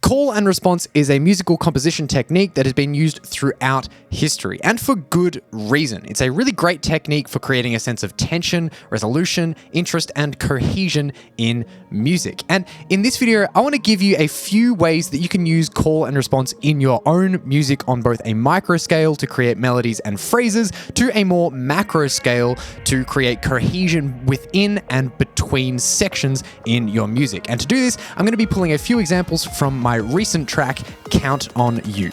Call and response is a musical composition technique that has been used throughout history, and for good reason. It's a really great technique for creating a sense of tension, resolution, interest, and cohesion in music. And in this video, I want to give you a few ways that you can use call and response in your own music on both a micro scale to create melodies and phrases, to a more macro scale to create cohesion within and between sections in your music. And to do this, I'm going to be pulling a few examples from my recent track, Count on You.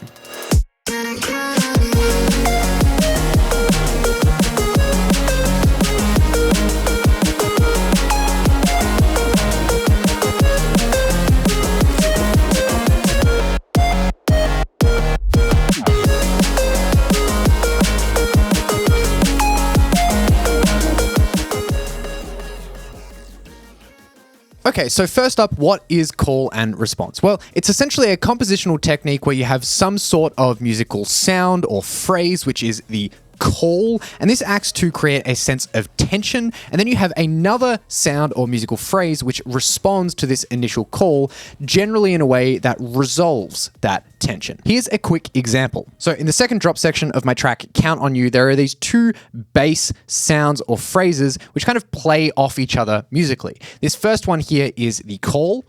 Okay, so first up, what is call and response? Well, it's essentially a compositional technique where you have some sort of musical sound or phrase, which is the call, and this acts to create a sense of tension, and then you have another sound or musical phrase which responds to this initial call, generally in a way that resolves that tension. Here's a quick example. So in the second drop section of my track, Count on You, there are these two bass sounds or phrases which kind of play off each other musically. This first one here is the call,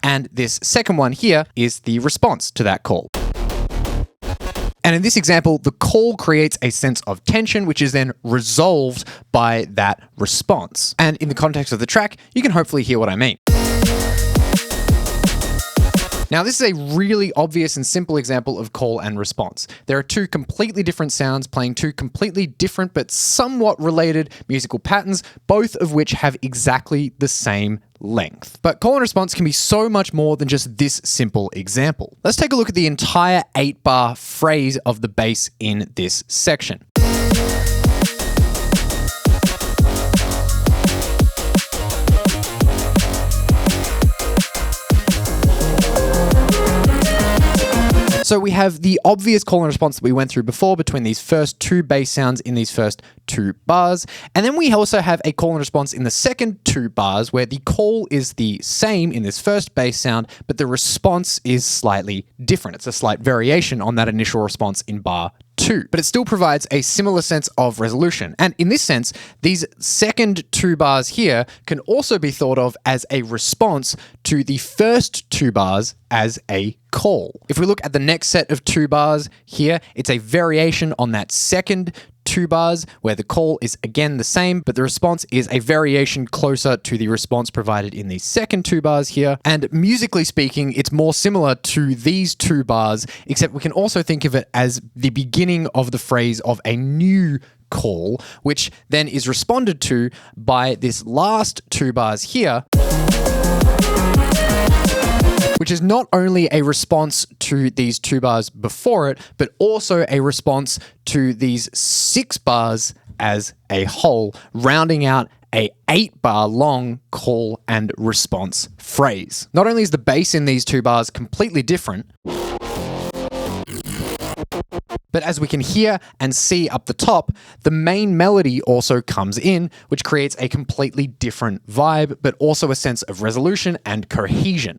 and this second one here is the response to that call. And in this example, the call creates a sense of tension, which is then resolved by that response. And in the context of the track, you can hopefully hear what I mean. Now, this is a really obvious and simple example of call and response. There are two completely different sounds playing two completely different but somewhat related musical patterns, both of which have exactly the same length. But call and response can be so much more than just this simple example. Let's take a look at the entire 8-bar phrase of the bass in this section. So we have the obvious call and response that we went through before between these first two bass sounds in these first two bars. And then we also have a call and response in the second two bars where the call is the same in this first bass sound, but the response is slightly different. It's a slight variation on that initial response in bar 2, but it still provides a similar sense of resolution. And in this sense, these second two bars here can also be thought of as a response to the first two bars as a call. If we look at the next set of two bars here, it's a variation on that second two bars where the call is again the same, but the response is a variation closer to the response provided in the second two bars here. And musically speaking, it's more similar to these two bars, except we can also think of it as the beginning of the phrase of a new call, which then is responded to by this last two bars here, which is not only a response to these two bars before it, but also a response to these 6 bars as a whole, rounding out a 8-bar long call and response phrase. Not only is the bass in these two bars completely different, but as we can hear and see up the top, the main melody also comes in, which creates a completely different vibe, but also a sense of resolution and cohesion.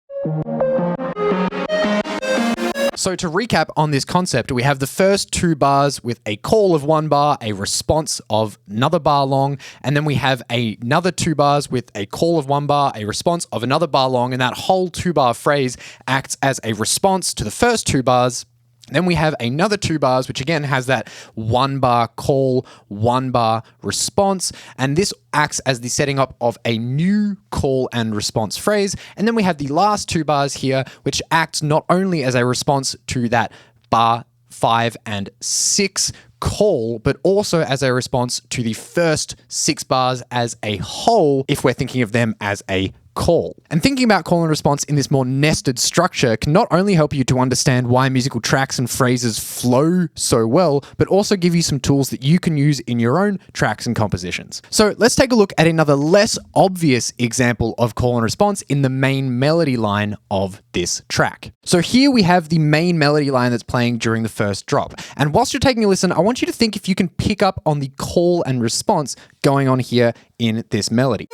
So to recap on this concept, we have the first two bars with a call of 1 bar, a response of another bar long, and then we have another 2 bars with a call of 1 bar, a response of another bar long, and that whole 2-bar phrase acts as a response to the first 2 bars. Then we have another 2 bars, which again has that 1 bar call, 1 bar response, and this acts as the setting up of a new call and response phrase. And then we have the last 2 bars here, which acts not only as a response to that bar 5 and 6 call, but also as a response to the first 6 bars as a whole, if we're thinking of them as a call. And thinking about call and response in this more nested structure can not only help you to understand why musical tracks and phrases flow so well, but also give you some tools that you can use in your own tracks and compositions. So let's take a look at another less obvious example of call and response in the main melody line of this track. So here we have the main melody line that's playing during the first drop. And whilst you're taking a listen, I want you to think if you can pick up on the call and response going on here in this melody.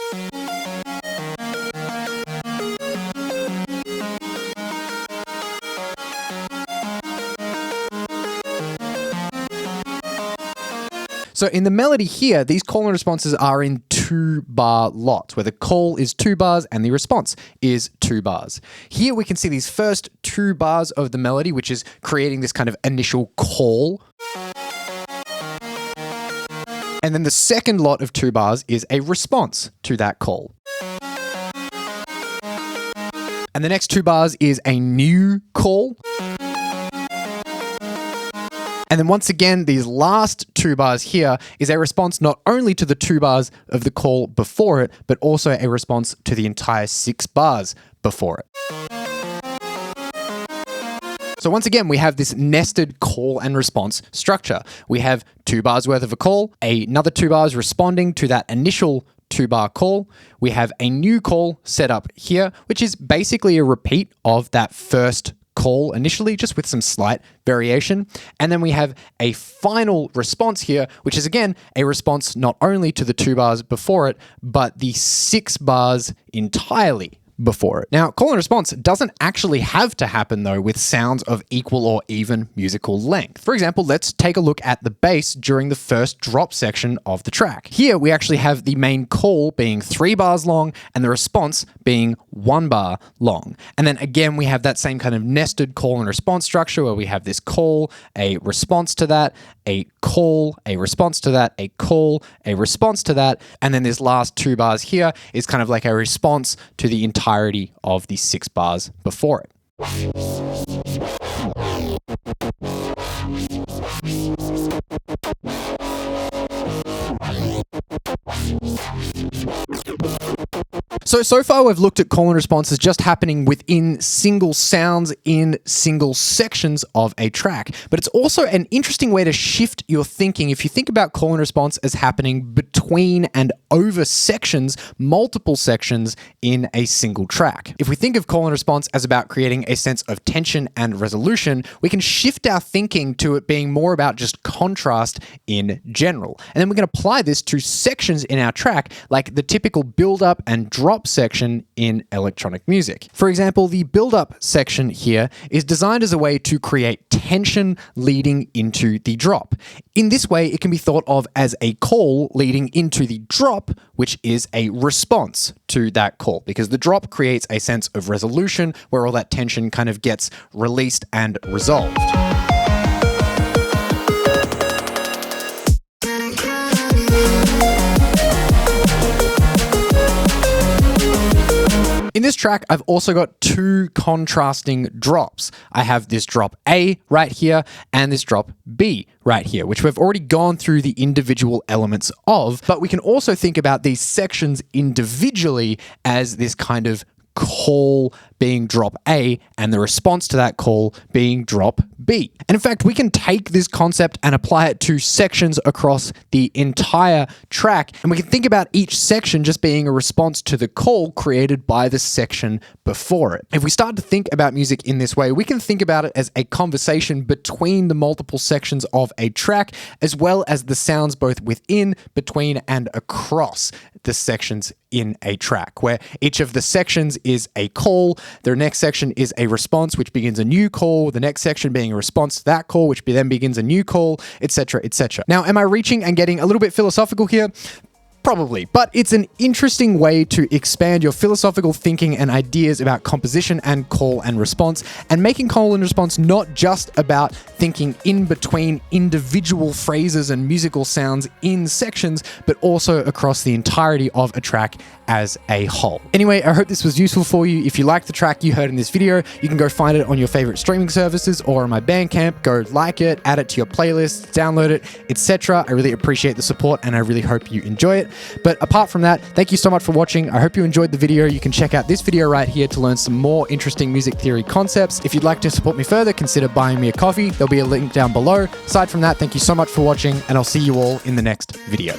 So in the melody here, these call and responses are in 2-bar lots, where the call is 2 bars and the response is 2 bars. Here we can see these first 2 bars of the melody, which is creating this kind of initial call. And then the second lot of 2 bars is a response to that call. And the next 2 bars is a new call. And then once again, these last 2 bars here is a response not only to the 2 bars of the call before it, but also a response to the entire 6 bars before it. So once again, we have this nested call and response structure. We have 2 bars worth of a call, another 2 bars responding to that initial 2-bar call. We have a new call set up here, which is basically a repeat of that first call initially, just with some slight variation. And then we have a final response here, which is again a response not only to the 2 bars before it, but the 6 bars entirely before it. Now, call and response doesn't actually have to happen though with sounds of equal or even musical length. For example, let's take a look at the bass during the first drop section of the track. Here we actually have the main call being 3 bars long and the response being 1 bar long. And then again, we have that same kind of nested call and response structure where we have this call, a response to that, a call, a response to that, a call, a response to that. And then this last 2 bars here is kind of like a response to the entirety of the 6 bars before it. So far we've looked at call and responses just happening within single sounds in single sections of a track. But it's also an interesting way to shift your thinking if you think about call and response as happening between and over sections, multiple sections in a single track. If we think of call and response as about creating a sense of tension and resolution, we can shift our thinking to it being more about just contrast in general. And then we can apply this to sections in our track, like the typical build-up and drop section in electronic music. For example, the build-up section here is designed as a way to create tension leading into the drop. In this way, it can be thought of as a call leading into the drop, which is a response to that call, because the drop creates a sense of resolution where all that tension kind of gets released and resolved. In this track, I've also got 2 contrasting drops. I have this drop A right here and this drop B right here, which we've already gone through the individual elements of, but we can also think about these sections individually as this kind of call being drop A and the response to that call being drop B. And in fact, we can take this concept and apply it to sections across the entire track. And we can think about each section just being a response to the call created by the section before it. If we start to think about music in this way, we can think about it as a conversation between the multiple sections of a track, as well as the sounds both within, between, and across the sections in a track, where each of the sections is a call, the next section is a response, which begins a new call, the next section being a response to that call, which then begins a new call, etc., etc. Now, am I reaching and getting a little bit philosophical here? Probably, but it's an interesting way to expand your philosophical thinking and ideas about composition and call and response, and making call and response not just about thinking in between individual phrases and musical sounds in sections, but also across the entirety of a track as a whole. Anyway, I hope this was useful for you. If you like the track you heard in this video, you can go find it on your favorite streaming services or on my Bandcamp. Go like it, add it to your playlist, download it, etc. I really appreciate the support and I really hope you enjoy it. But apart from that, thank you so much for watching. I hope you enjoyed the video. You can check out this video right here to learn some more interesting music theory concepts. If you'd like to support me further, consider buying me a coffee. There'll be a link down below. Aside from that, thank you so much for watching, and I'll see you all in the next video.